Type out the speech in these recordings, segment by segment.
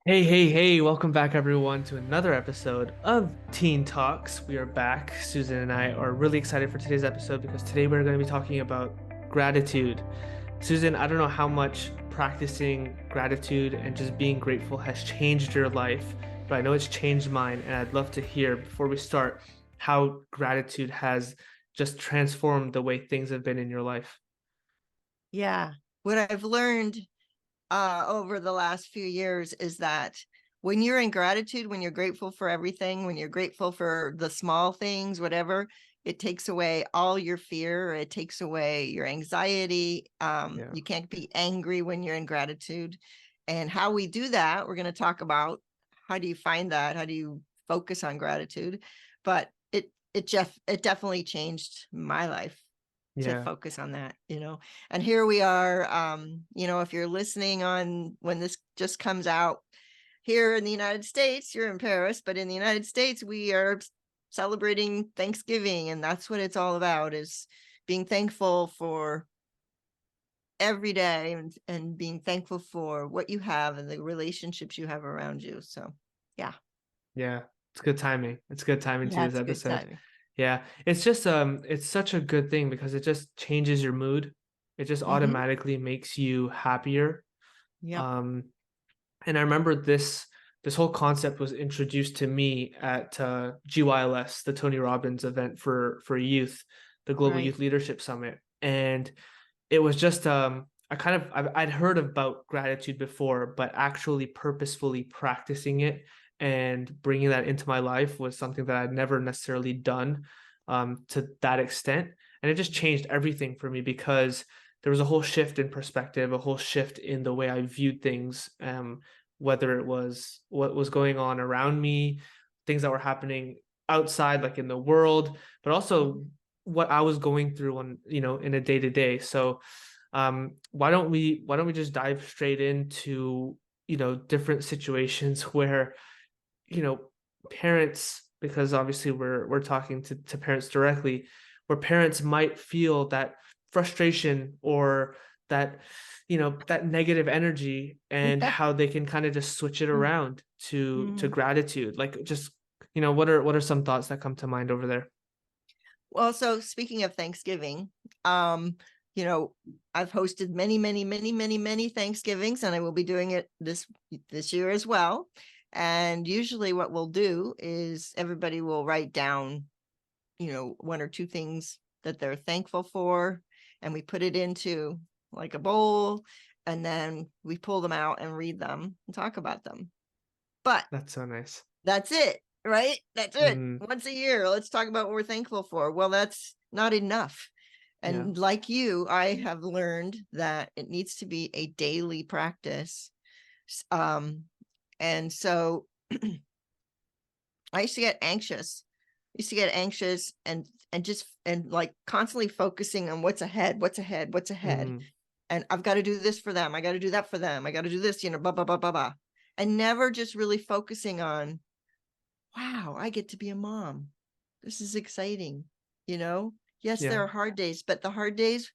Hey, hey, hey, welcome back everyone to another episode of Teen Talks. We are back. Susan and I are really excited for today's episode because today we're going to be talking about gratitude. Susan, I don't know how much practicing gratitude and just being grateful has changed your life, but I know it's changed mine, and I'd love to hear before we start how gratitude has just transformed the way things have been in your life. Yeah. What I've learned over the last few years is that when you're in gratitude, when you're grateful for everything, when you're grateful for the small things, whatever, it takes away all your fear. It takes away your anxiety. Yeah. You can't be angry when you're in gratitude. And how we do that, we're going to talk about how do you find that? How do you focus on gratitude? But it definitely changed my life to Yeah. focus on that. And here we are, if you're listening on when this just comes out here in the United States, you're in Paris, but in the United States we are celebrating Thanksgiving, and that's what it's all about, is being thankful for every day, and being thankful for what you have and the relationships you have around you. So yeah. Yeah, it's good timing. It's good timing to Yeah, this it's good episode. timing. Yeah, it's just it's such a good thing because it just changes your mood. It just Mm-hmm. automatically makes you happier. Yep. Um, and I remember this whole concept was introduced to me at GYLS, the Tony Robbins event for youth, the Global Right. Youth Leadership Summit, and it was just I'd heard about gratitude before, but actually purposefully practicing it and bringing that into my life was something that I'd never necessarily done to that extent, and it just changed everything for me because there was a whole shift in perspective, a whole shift in the way I viewed things, whether it was what was going on around me, things that were happening outside, like in the world, but also what I was going through on, in a day to day. So, why don't we just dive straight into, different situations where, you know, parents, because obviously we're talking to parents directly, where parents might feel that frustration or that, that negative energy, and Yeah. how they can kind of just switch it around to Mhm. gratitude. Like, just, what are some thoughts that come to mind over there? Well, so speaking of Thanksgiving, um, you know, I've hosted many, many, many, many, many Thanksgivings, and I will be doing it this year as well. And usually what we'll do is everybody will write down, one or two things that they're thankful for, and we put it into like a bowl, and then we pull them out and read them and talk about them. But That's so nice. that's it, right? That's it. Mm, Once a year, let's talk about what we're thankful for. Well, that's not enough. yeah. And like you, I have learned that it needs to be a daily practice. Um, and so I used to get anxious. I used to get anxious and like constantly focusing on what's ahead, what's ahead, what's ahead. Mm, And I've got to do this for them. I got to do that for them. I got to do this, blah, blah, blah, blah, blah. And never just really focusing on, wow, I get to be a mom. This is exciting. You know, yes, there yeah. are hard days, but the hard days,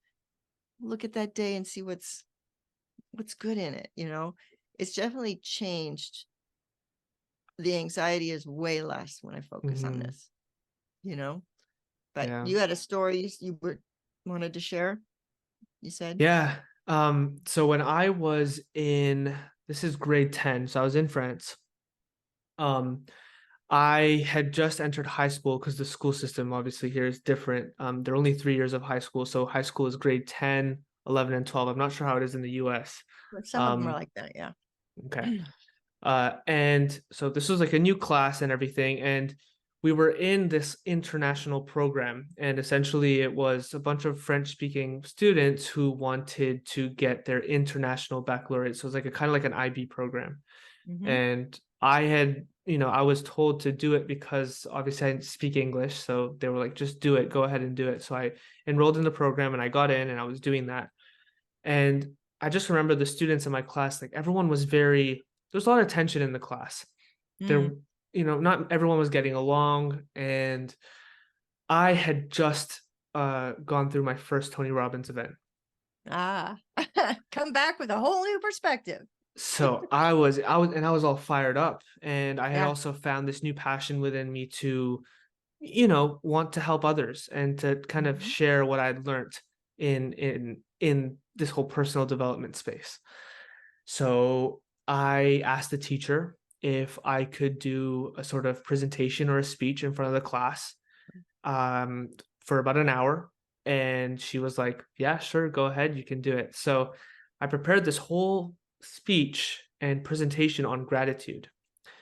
look at that day and see what's good in it. It's definitely changed. The anxiety is way less when I focus on Hmm. this, you know. But Yeah. you had a story wanted to share, you said? Yeah. So when I was in, this is grade 10, so I was in France. Um, I had just entered high school because the school system obviously here is different. There are only 3 years of high school. So high school is grade 10, 11, and 12. I'm not sure how it is in the US. But some of them are Um, like that, yeah. okay. And so this was like a new class and everything. And we were in this international program. And essentially, it was a bunch of French speaking students who wanted to get their international baccalaureate. So it was like a kind of like an IB program. Mm-hmm. And I was told to do it because obviously I didn't speak English. So they were like, just do it, go ahead and do it. So I enrolled in the program and I got in and I was doing that. And I just remember the students in my class, like everyone was there's a lot of tension in the class. There, Mm. not everyone was getting along. And I had just gone through my first Tony Robbins event. Ah, come back with a whole new perspective. So I was all fired up, and I had Yeah. also found this new passion within me to, want to help others and to kind of Mhm. share what I'd learned in this whole personal development space. So I asked the teacher if I could do a sort of presentation or a speech in front of the class, um, for about an hour. And she was like, "Yeah, sure, go ahead, you can do it." So I prepared this whole speech and presentation on gratitude.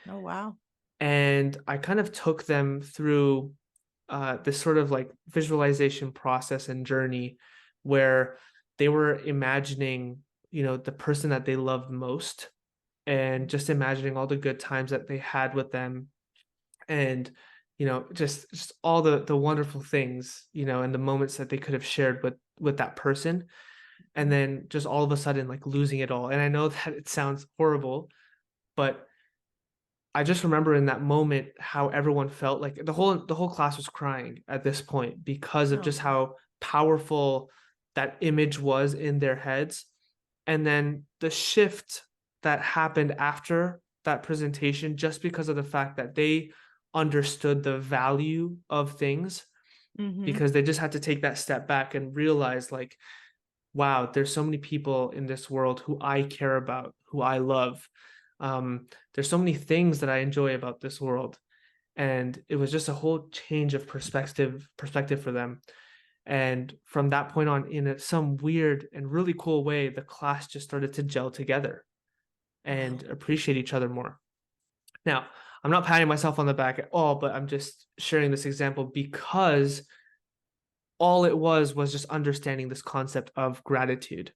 Oh, wow. And I kind of took them through this sort of like visualization process and journey where they were imagining, the person that they loved most, and just imagining all the good times that they had with them, and just all the wonderful things, and the moments that they could have shared with that person, and Mhm. then just all of a sudden like losing it all. And I know that it sounds horrible, but I just remember in that moment how everyone felt. Like the whole class was crying at this point because of just Oh. how powerful that image was in their heads. And then the shift that happened after that presentation, just because of the fact that they understood the value of things, Mhm. because they just had to take that step back and realize, like, wow, there's so many people in this world who I care about, who I love. There's so many things that I enjoy about this world. And it was just a whole change of perspective for them. And from that point on, in some weird and really cool way, the class just started to gel together and Wow. appreciate each other more. Now, I'm not patting myself on the back at all, but I'm just sharing this example because all it was just understanding this concept of gratitude,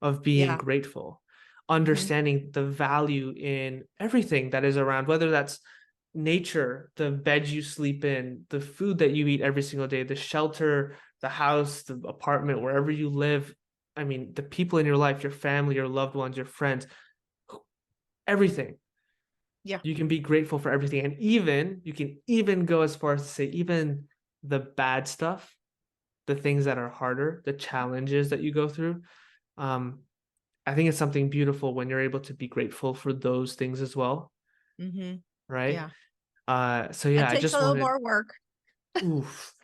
of being Yeah. grateful, Mhm. understanding the value in everything that is around, whether that's nature, the bed you sleep in, the food that you eat every single day, the shelter, the house, the apartment, wherever you live. I mean, the people in your life, your family, your loved ones, your friends, everything. Yeah. You can be grateful for everything. And even you can even go as far as to say, even the bad stuff, the things that are harder, the challenges that you go through. Um, I think it's something beautiful when you're able to be grateful for those things as well, Mhm. right? Yeah. So yeah, It I takes a just little wanted, more work. oof,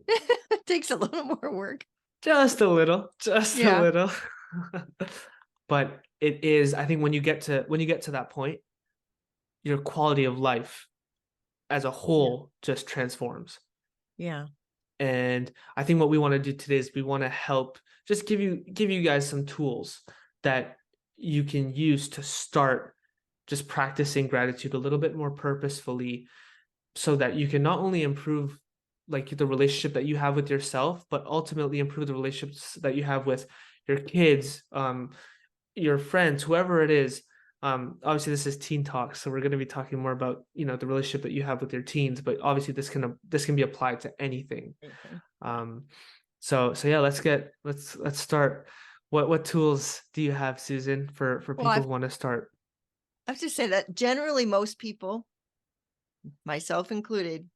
It takes a little more work. just a Yeah. little. But it is, I think when you get to that point, your quality of life as a Yeah. whole just transforms. Yeah. And I think what we want to do today is we want to help just give you guys some tools that you can use to start just practicing gratitude a little bit more purposefully, so that you can not only improve like the relationship that you have with yourself, but ultimately improve the relationships that you have with your kids, your friends, whoever it is. Obviously this is teen talk, so we're going to be talking more about, the relationship that you have with your teens, but obviously this can be applied to anything. Anything. um so yeah, let's start. What tools do you have, Susan, for Well, people who want to start? I have to say that generally most people, myself included,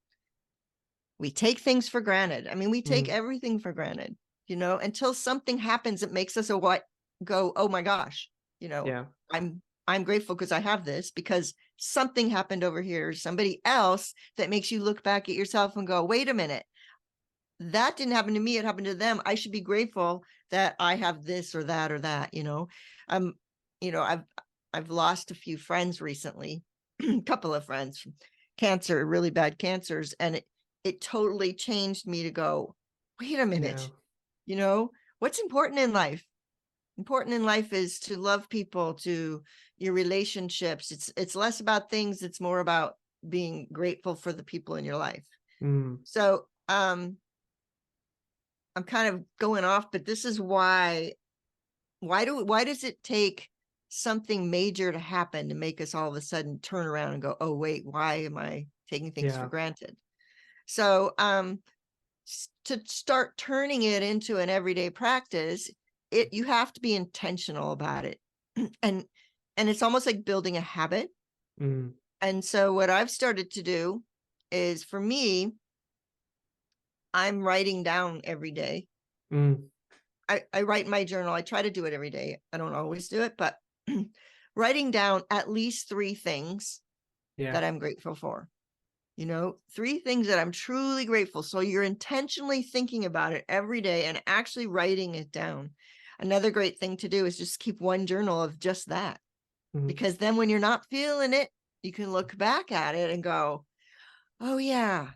we take things for granted. I mean, we take Mm, everything for granted, until something happens that makes us a what go, oh my gosh, you know, yeah. I'm grateful because I have this because something happened over here, somebody else that makes you look back at yourself and go, wait a minute, that didn't happen to me, it happened to them. I should be grateful that I have this or that or that. Um, I've lost a few friends recently, a couple of friends from cancer, really bad cancers, and it totally changed me to go, wait a Yeah. minute, you know, what's important in life? Important in life is to love people, to your relationships. It's less about things, it's more about being grateful for the people in your life. Mm, So I'm kind of going off, but this is why does it take something major to happen to make us all of a sudden turn around and go, oh wait, why am I taking things for yeah. granted? So to start turning it into an everyday practice, you have to be intentional about it. and and it's almost like building a habit. Mm, And so what I've started to do is, for me, I'm writing down every day. mm, I write in my journal. I try to do it every day. I don't always do it, but writing down at least 3 things Yeah. that I'm grateful for. 3 things that I'm truly grateful. So you're intentionally thinking about it every day and actually writing it down. Another great thing to do is just keep one journal of just that, Mhm. because then when you're not feeling it, you can look back at it and go, oh, yeah,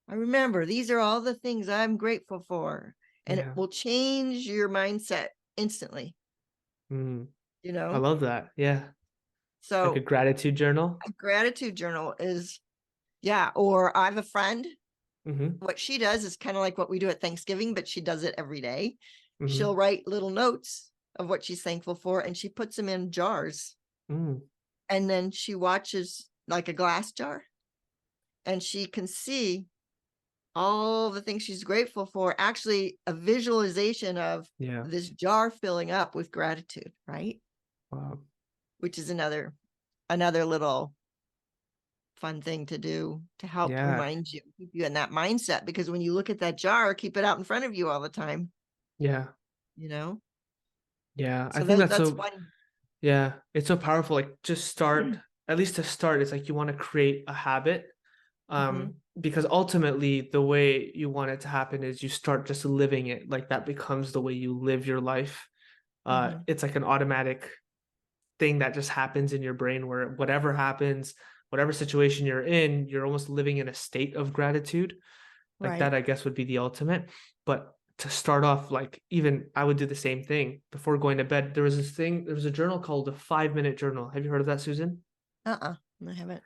I remember these are all the things I'm grateful for. And it Yeah. will change your mindset instantly, Mhm. you I know? love that. Yeah. Like a So gratitude journal. a gratitude journal is, yeah. Or I have a friend, Mhm. what she does is kind of like what we do at Thanksgiving, but she does it every day. She'll Mhm. write little notes of what she's thankful for and she puts them in jars. Mm. And then she watches like a glass jar and she can see all the things she's grateful for, actually a visualization of Yeah. this jar filling up with gratitude, right? Wow. Which is another little fun thing to do to help Yeah. remind you, keep you in that mindset. Because when you look at that jar, keep it out in front of you all the time, Yeah. you know? Yeah. I So think that's that's so, one. yeah, it's so powerful. Like just start, at least to start, it's like you want to create a habit. Mhm, Because ultimately the way you want it to happen is you start just living it. Like that becomes the way you live your life. mhm. It's like an automatic thing that just happens in your brain where whatever happens, whatever situation you're in, you're almost living in a state of gratitude. Like Right. that, I guess, would be the ultimate. But to start off, like even I would do the same thing before going to bed. There was a journal called the 5 minute journal. Have you heard of that, Susan? Uh-uh. I haven't.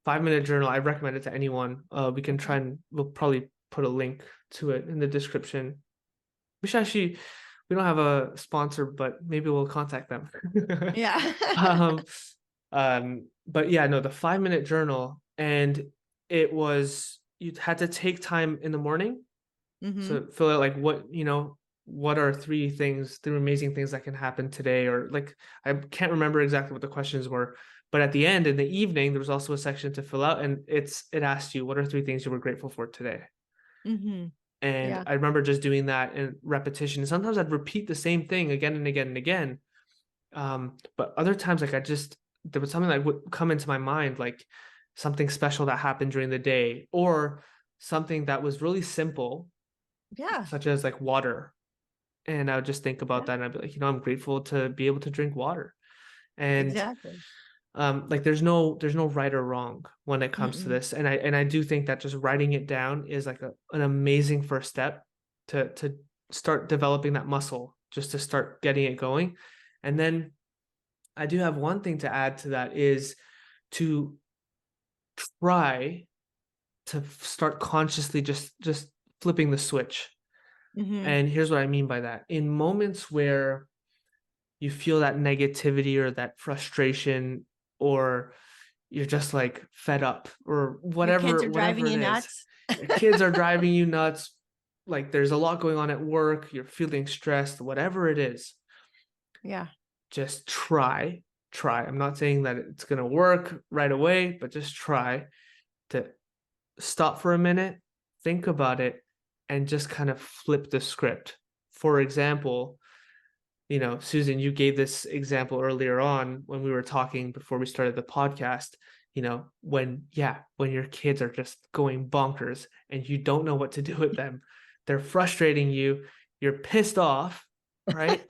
5 minute journal. I recommend it to anyone. We can try Okay. and we'll probably put a link to it in the description. We should actually, we don't have a sponsor, but maybe we'll contact them. Yeah. um, but yeah, no, the 5 minute journal, and it was you had to take time in the morning Mhm, to fill out like what are three amazing things that can happen today, or like I can't remember exactly what the questions were, but at the end in the evening there was also a section to fill out, and it asked you what are three things you were grateful for today. mhm. And Yeah, I remember just doing that in repetition. Sometimes I'd repeat the same thing again and again and again. But other times, like there was something that would come into my mind, like something special that happened during the day, or something that was really simple, yeah, such as like water. And I would just think about yeah, that, and I'd be like, I'm grateful to be able to drink water. And exactly. like there's no right or wrong when it comes to Mm-mm. this. And I do think that just writing it down is like an amazing first step to start developing that muscle, just to start getting it going. And then I do have one thing to add to that is to try to start consciously just flipping the switch. Mhm. And here's what I mean by that. In moments where you feel that negativity or that frustration, or you're just like fed up or Your kids whatever are driving it you is, nuts. your kids are driving you nuts, like there's a lot going on at work, you're feeling stressed, whatever it is, Yeah. just try. I'm not saying that it's going to work right away, but just try to stop for a minute, think about it, and just kind of flip the script. For example, Susan, you gave this example earlier on when we were talking before we started the podcast. When your kids are just going bonkers and you don't know what to do with them, they're frustrating you, you're pissed off, right?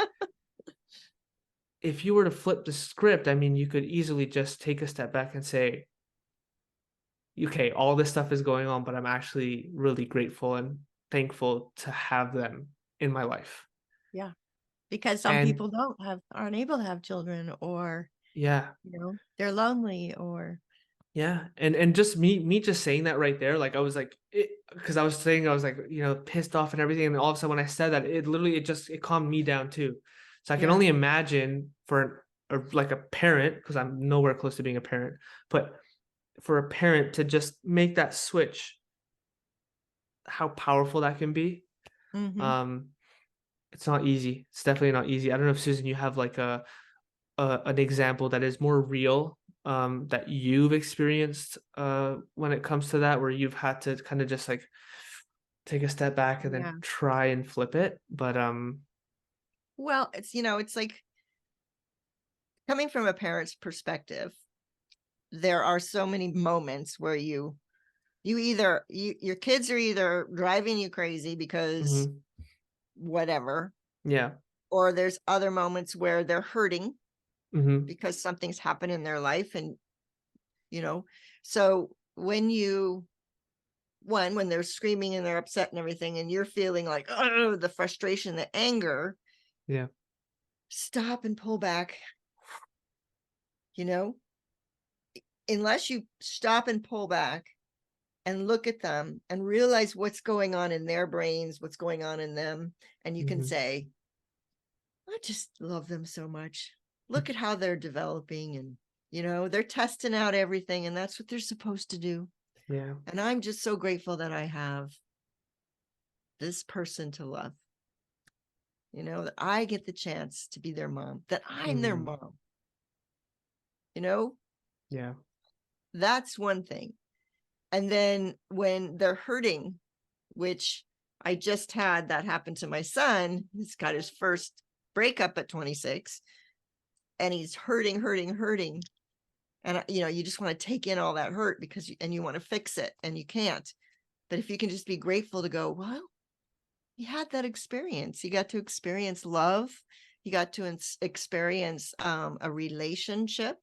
If you were to flip the script, I mean, you could easily just take a step back and say, okay, all this stuff is going on, but I'm actually really grateful and thankful to have them in my life. Yeah. Because some And people aren't able to have children, or, yeah, they're lonely, or yeah. And just me just saying that right there, like I was like it because I was saying I was like, pissed off and everything. And all of a sudden when I said that, it calmed me down too. So I can yeah. only imagine for like a parent, because I'm nowhere close to being a parent, but for a parent to just make that switch, how powerful that can be. Mhm. Um, it's not easy. It's definitely not easy. I don't know if Susan, you have like an example that is more real, that you've experienced when it comes to that, where you've had to kind of just like take a step back and then Yeah. try and flip it. But Well, it's like coming from a parent's perspective, there are so many moments where your kids are either driving you crazy because Mhm. whatever, Yeah. or there's other moments where they're hurting Mhm. because something's happened in their life. And, you know, so when they're screaming and they're upset and everything, and you're feeling like, oh, the frustration, the anger, Yeah. stop and pull back, you know, unless you stop and pull back and look at them and realize what's going on in their brains, what's going on in them. And you can Mhm. say, I just love them so much. Look at how they're developing, and, they're testing out everything, and that's what they're supposed to do. Yeah. And I'm just so grateful that I have this person to love, that I get the chance to be their mom, that I'm their Mhm. mom, you know, Yeah. that's one thing. And then when they're hurting, which I just had that happen to my son, he's got his first breakup at 26, and he's hurting, hurting, hurting. And, you just want to take in all that hurt because you want to fix it, and you can't. But if you can just be grateful to go, well, you had that experience. You got to experience love. You got to experience a relationship,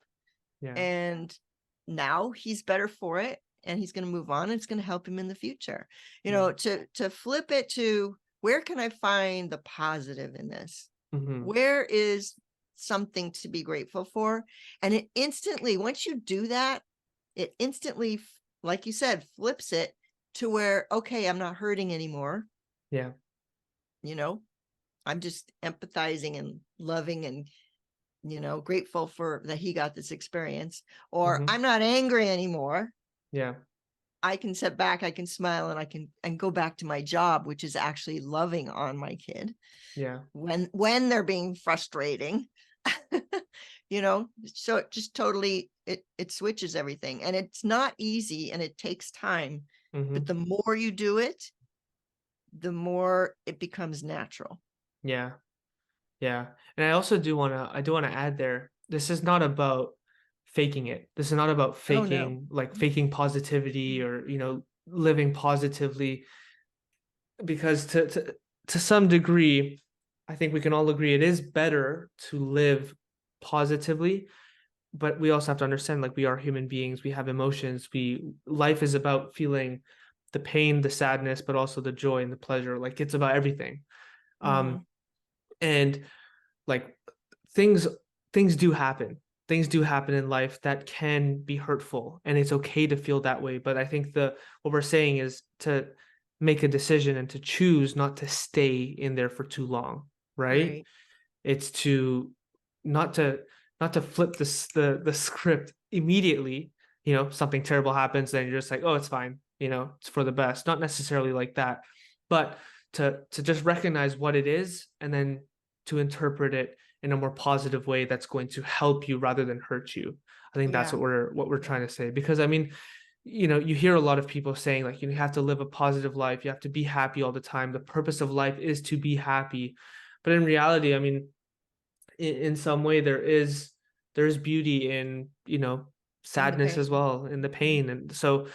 Yeah. and now he's better for it, and he's going to move on, and it's going to help him in the future. Yeah. To flip it to, where can I find the positive in this? Mhm. Where is something to be grateful for? And it instantly, once you do that, it instantly, like you said, flips it to where, okay, I'm not hurting anymore. Yeah. You know, I'm just empathizing and loving and, grateful for that he got this experience. Or Mhm. I'm not angry anymore. Yeah. I can sit back, I can smile, and I can go back to my job, which is actually loving on my kid Yeah. when they're being frustrating. So it just totally, it switches everything, and it's not easy, and it takes time, but Mhm. the more you do it, the more it becomes natural. Yeah. Yeah. And I do wanna add there, this is not about faking it. This is not about Oh no. faking positivity or, living positively, because to some degree, I think we can all agree it is better to live positively, but we also have to understand, like, we are human beings, we have emotions, we life is about feeling the pain, the sadness, but also the joy and the pleasure. Like, it's about everything. Mm-hmm. Um, and like things things do happen. Things do happen in life that can be hurtful, and it's okay to feel that way. But I think the what we're saying is to make a decision and to choose not to stay in there for too long, right? Right. It's to not to not to flip the script immediately. Something terrible happens, then you're just like, oh, it's fine. It's for the best. Not necessarily like that, but to just recognize what it is, and then to interpret it in a more positive way that's going to help you rather than hurt you. I think that's Yeah. what we're Yeah. trying to say. Because I mean, you hear a lot of people saying, like, you have to live a positive life, you have to be happy all the time. The purpose of life is to be happy. But in reality, I mean, in some way there's beauty in, In the sadness pain. as well, in the Mhm. pain. And so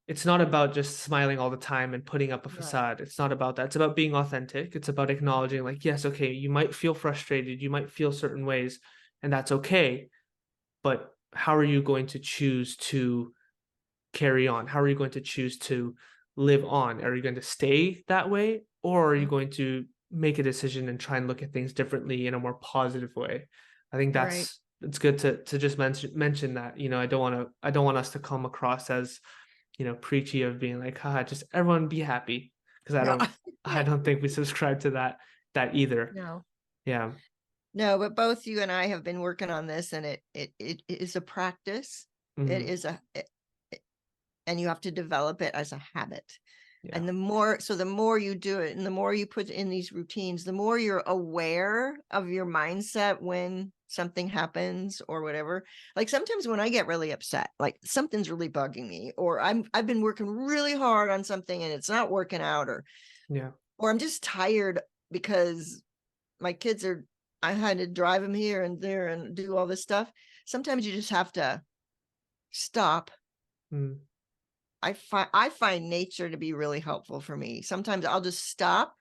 it's not about just smiling all the time and putting up a Right. facade. It's not about that. It's about being authentic. It's about acknowledging, like, yes, okay, you might feel frustrated, you might feel certain ways, and that's okay. But how are you going to choose to carry on? How are you going to choose to live on? Are you going to stay that way, or are you Mm. going to make a decision and try and look at things differently in a more positive way? I think Right. it's good to just mention that. I don't want us to come across as, preachy of being like, haha, just everyone be happy. Because I No. don't I Yeah. don't think we subscribe to that either. No. Yeah. No, but both you and I have been working on this, and it is a practice. It Hmm. is and you have to develop it as a habit. Yeah. And the more you do it, and the more you put in these routines, the more you're aware of your mindset when something happens or whatever. Like sometimes when I get really upset, like something's really bugging me, or I've been working really hard on something and it's not working out, Yeah. or I'm just tired because my kids are I had to drive him here and there and do all this stuff. Sometimes you just have to stop. Mm. I find nature to be really helpful for me. Sometimes I'll just stop,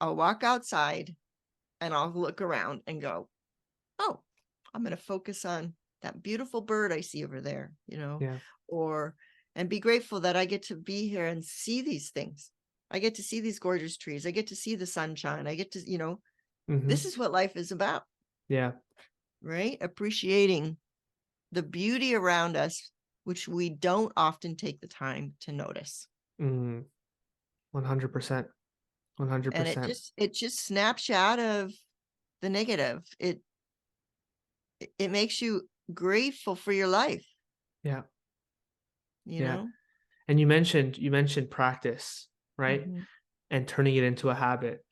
I'll walk outside, and I'll look around and go, oh, I'm going to focus on that beautiful bird I see over there, Yeah. or, and be grateful that I get to be here and see these things. I get to see these gorgeous trees. I get to see the sunshine. I get to, this Hmm. is what life is about, Yeah. right? Appreciating the beauty around us, which we don't often take the time to notice. Mm. 100%. And 100%. it just snaps you out of the negative. It makes you grateful for your life, Yeah. you Yeah. know? And you mentioned practice, right? Mhm. And turning it into a habit.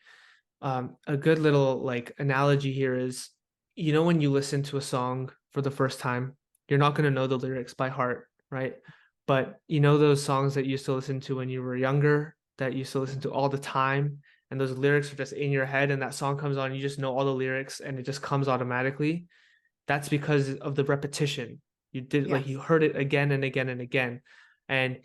A good little like analogy here is, when you listen to a song for the first time, you're not going to know the lyrics by heart, right? But those songs that you used to listen to when you were younger, that you used to listen to all the time, and those lyrics are just in your head, and that song comes on, you just know all the lyrics, and it just comes automatically. That's because of the repetition. You Yes. heard it again and again and again. And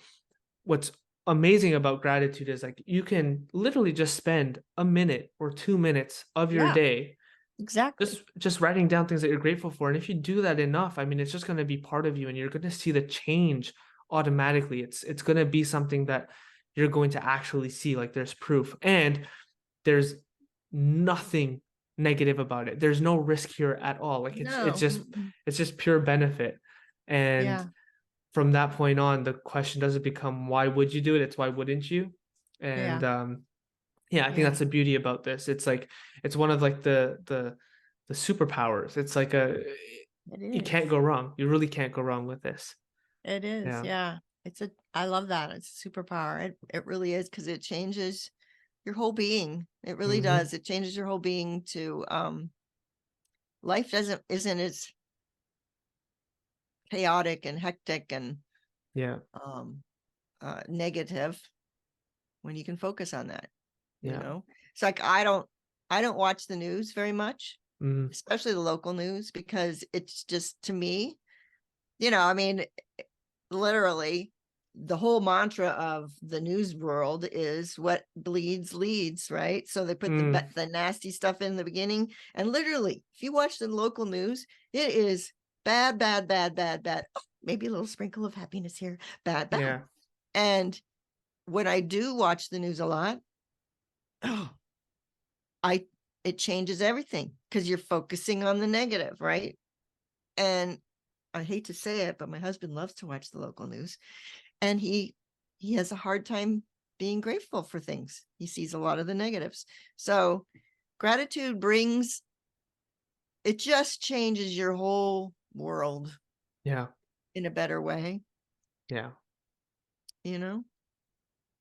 what's amazing about gratitude is like you can literally just spend a minute or 2 minutes of your Yeah, day exactly. just writing down things that you're grateful for. And if you do that enough, I mean, it's just going to be part of you, and you're going to see the change automatically. It's going to be something that you're going to actually see, like there's proof, and there's nothing negative about it. There's no risk here at all. Like it's No. just Mm-mm. it's just pure benefit. And Yeah. from that point on, the question doesn't become why would you do it? It's why wouldn't you? And Yeah. yeah, I think Yeah. that's the beauty about this. It's like it's one of like the superpowers. It's like a It you can't is. go wrong. You really can't go wrong with this. It is. Yeah. Yeah. I love that. It's a superpower. It really is, because it changes your whole being. It really Hmm. does. It changes your whole being to life isn't as chaotic and hectic and Yeah. um negative when you can focus on that, Yeah. It's like I don't watch the news very much, Mm. especially the local news, because it's just, to me, I mean, literally the whole mantra of the news world is what bleeds leads, right? So they put Mm. the nasty stuff in the beginning, and literally if you watch the local news, it is bad, bad, bad, bad, bad. Oh, maybe a little sprinkle of happiness here, bad, bad. Yeah. And when I do watch the news a lot, oh, I it changes everything, because you're focusing on the negative, right? And I hate to say it, but my husband loves to watch the local news, and he has a hard time being grateful for things. He sees a lot of the negatives. So gratitude brings, it just changes your whole world Yeah. in a better way, Yeah. you know?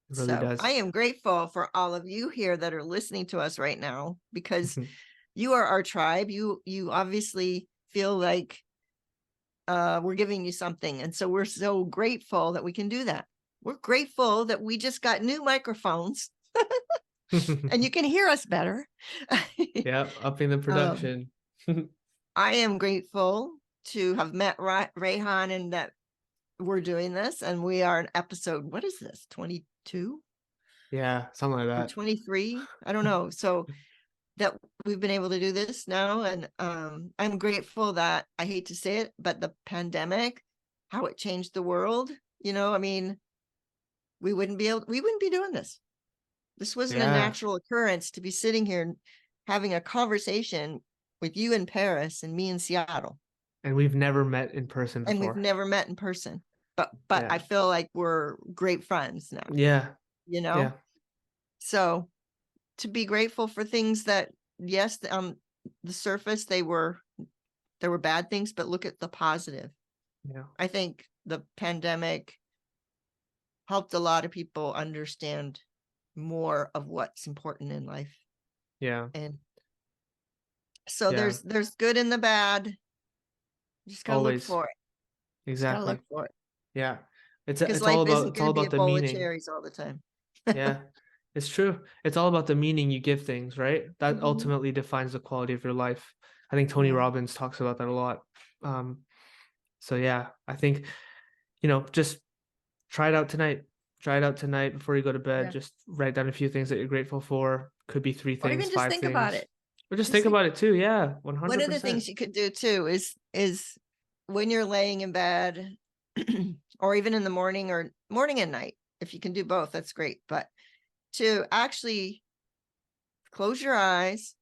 It really So I does. am grateful for all of you here that are listening to us right now, because you are our tribe. You obviously feel like we're giving you something. And so we're so grateful that we can do that. We're grateful that we just got new microphones and you can hear us better. Yeah, upping the um, production. I am grateful to have met Rehan, and that we're doing this, and we are in episode, what is this, 22 Yeah, something like or that. 23? I don't know. So that we've been able to do this now. And I'm grateful that, I hate to say it, but the pandemic, how it changed the world, I mean, we wouldn't be doing this. This wasn't a Yeah. natural occurrence to be sitting here and having a conversation with you in Paris and me in Seattle. And we've never met in person And we've before. never met in person. But I Yeah. feel like we're great friends now, Yeah. you know? Yeah. So to be grateful for things that, yes, on the surface there were bad things, but look at the positive. Yeah. I think the pandemic helped a lot of people understand more of what's important in life. Yeah. And so Yeah. there's good in the bad. You just gotta look Always. for it. Just gotta look Exactly. for it. Yeah. It's Because it's all life about isn't it's going all to be about a the bowl of meaning. cherries all the time. Yeah. It's true. It's all about the meaning you give things, right? That Mhm. ultimately defines the quality of your life. I think Tony Yeah. Robbins talks about that a lot. Um, so yeah, I think, just try it out tonight. Try it out tonight before you go to bed. Yeah. Just write down a few things that you're grateful for. Could be three Or things, even just five think about things. it. Or just Just think think. about it too. Yeah, One of the 100%. things you could do too is when you're laying in bed, or even in the morning, or morning and night. If you can do both, that's great. But to actually close your eyes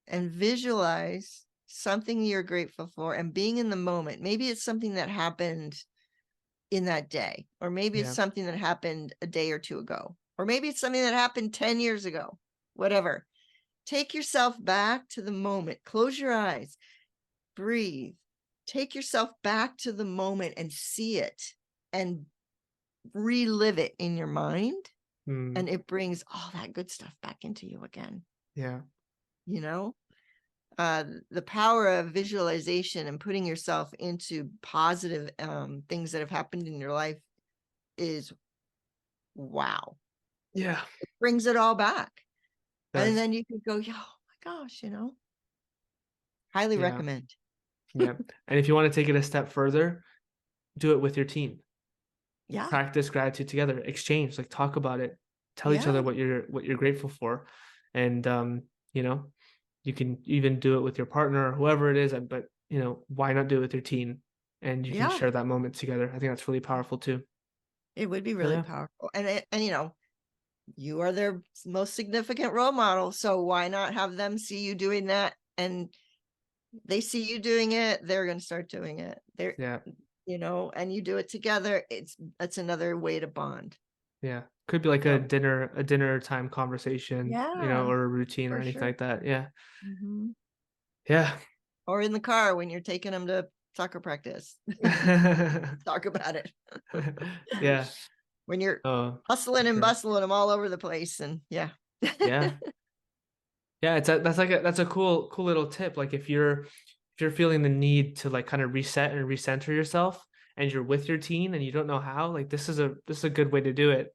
and visualize something you're grateful for and being in the moment. Maybe it's something that happened in that day, or maybe it's Yeah. something that happened a day or two ago, or maybe it's something that happened 10 years ago, whatever. Take yourself back to the moment, close your eyes, breathe, take yourself back to the moment and see it and relive it in your mind. Mm, And it brings all that good stuff back into you again. yeah. You know, the power of visualization and putting yourself into positive things that have happened in your life is wow. Yeah. It brings it all back. And Does. then you can go, yeah, oh my gosh, highly Yeah. recommend. Yeah. And if you want to take it a step further, do it with your team. Yeah. Practice gratitude together, exchange, like talk about it, tell each other Yeah. what you're grateful for. And you know, you can even do it with your partner or whoever it is, but why not do it with your teen? And you can Yeah. share that moment together. I think that's really powerful too. It would be So really yeah. powerful. And you are their most significant role model. So why not have them see you doing that? And they see you doing it, they're going to start doing it. They're, Yeah. and you do it together. That's another way to bond. Yeah. Could be like a So dinner time conversation, yeah, or a routine or for anything sure. like that. Yeah. Mhm. Yeah. Or in the car when you're taking them to soccer practice. Talk about it. Yeah. When you're Oh, for hustling and sure. bustling them all over the place. And yeah. Yeah. Yeah, that's a cool little tip. Like if you're feeling the need to like kind of reset and recenter yourself and you're with your teen and you don't know how, like this is a good way to do it,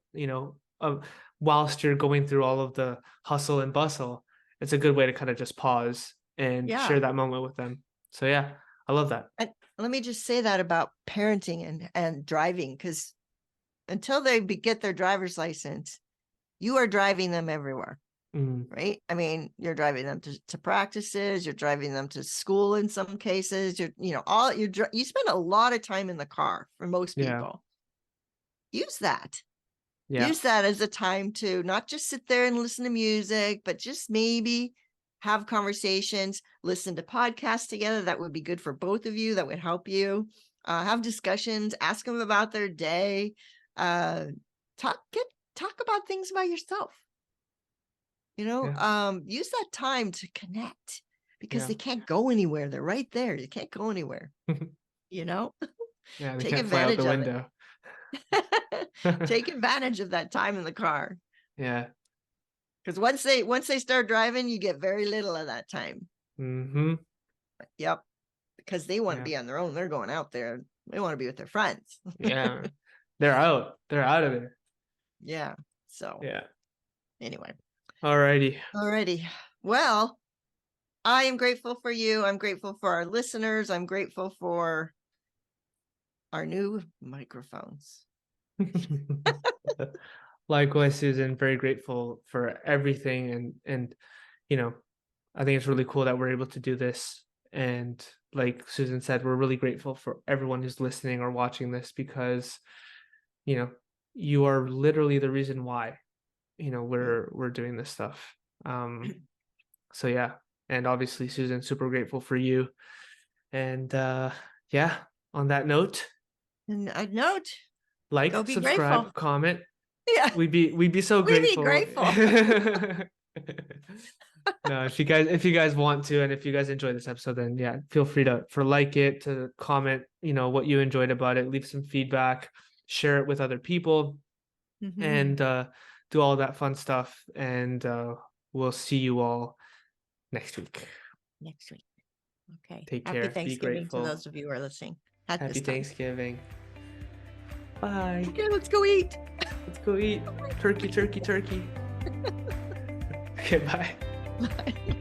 whilst you're going through all of the hustle and bustle. It's a good way to kind of just pause and Yeah. share that moment with them. So yeah, I love that. And let me just say that about parenting and driving, because until they get their driver's license, you are driving them everywhere, Mm, right? I mean, you're driving them to practices, you're driving them to school in some cases, you spend a lot of time in the car for most yeah, people. Use that. yeah, Use that as a time to not just sit there and listen to music, but just maybe have conversations, listen to podcasts together. That would be good for both of you. That would help you. Have discussions, ask them about their day. Uh, talk about things about yourself. yeah, Use that time to connect, because yeah. they can't go anywhere. They're right there. You can't go anywhere, you know? Yeah, they Take can't fly out the advantage of it. window. Take advantage of that time in the car. Yeah. Because once they start driving, you get very little of that time. Mm-hmm. Yep. Because they want to Yeah. be on their own. They're going out there. They want to be with their friends. Yeah. They're out. They're out of there. Yeah. So Yeah. anyway. Alrighty. Alrighty. Well, I am grateful for you. I'm grateful for our listeners. I'm grateful for our new microphones. Likewise, Susan, very grateful for everything and you know, I think it's really cool that we're able to do this. And like Susan said, we're really grateful for everyone who's listening or watching this because, you know, you are literally the reason why, Yeah. we're doing this stuff. So yeah. And obviously, Susan, super grateful for you. And yeah, on that note, And a note, go like, be grateful. subscribe, comment. Yeah. We'd be so We be grateful. grateful. No, if you guys want to, and if you guys enjoy this episode, then yeah, feel free to like it, to comment, what you enjoyed about it, leave some feedback, share it with other people, Mhm. and do all that fun stuff. And we'll see you all next week. Next week. Okay. Take Happy care. Be Thanksgiving to grateful. those of you who are listening at Happy this time. Thanksgiving. Bye. Okay, let's go eat. Let's go eat turkey, turkey, turkey. Okay, bye. Bye.